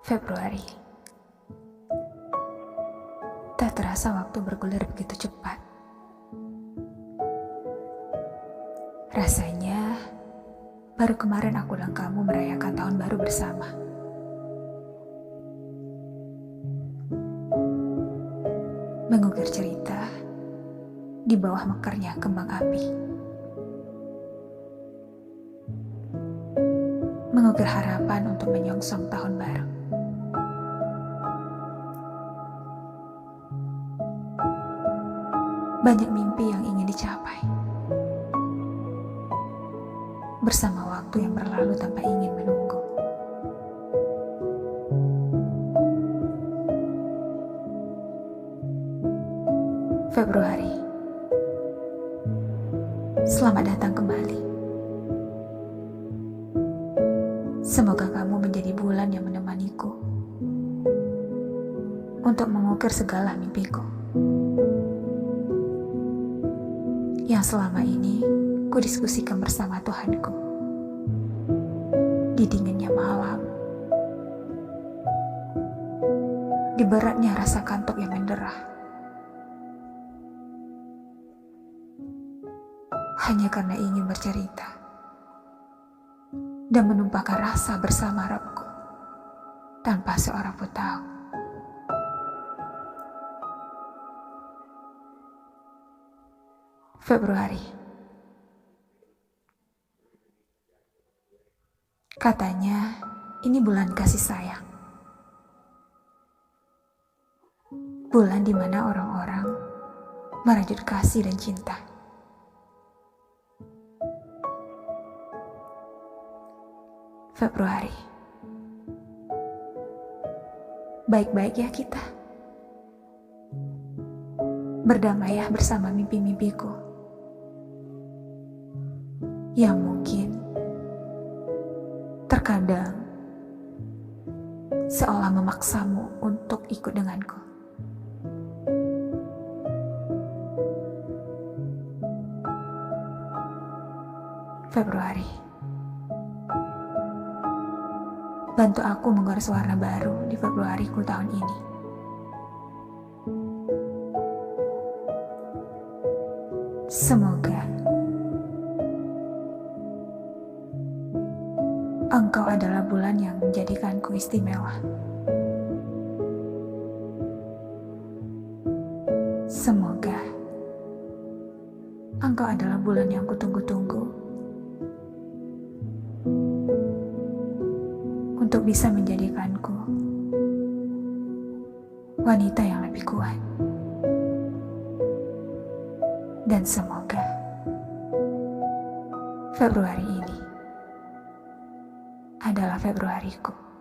Februari. Tak terasa waktu bergulir begitu cepat. Rasanya baru kemarin aku dan kamu merayakan tahun baru bersama. Mengukir cerita di bawah mekarnya kembang api. Mengukir harapan untuk menyongsong tahun baru. Banyak mimpi yang ingin dicapai. Bersama waktu yang berlalu tanpa ingin menunggu. Februari. Selamat datang kembali. Semoga kamu menjadi bulan yang menemaniku untuk mengukir segala mimpiku yang selama ini kudiskusikan bersama Tuhanku di dinginnya malam, di beratnya rasa kantuk yang menderah, hanya karena ingin bercerita dan menumpahkan rasa bersama Rabbku tanpa seorang pun tahu. Februari. Katanya ini bulan kasih sayang. Bulan di mana orang-orang merajut kasih dan cinta. Februari. Baik-baik ya kita. Berdamailah bersama mimpi-mimpiku yang mungkin terkadang seolah memaksamu untuk ikut denganku. Februari. Bantu aku menggaris warna baru di Februariku tahun ini. Semoga Engkau adalah bulan yang menjadikanku istimewa. Semoga Engkau adalah bulan yang kutunggu-tunggu untuk bisa menjadikanku wanita yang lebih kuat. Dan semoga Februari ini adalah Februariku.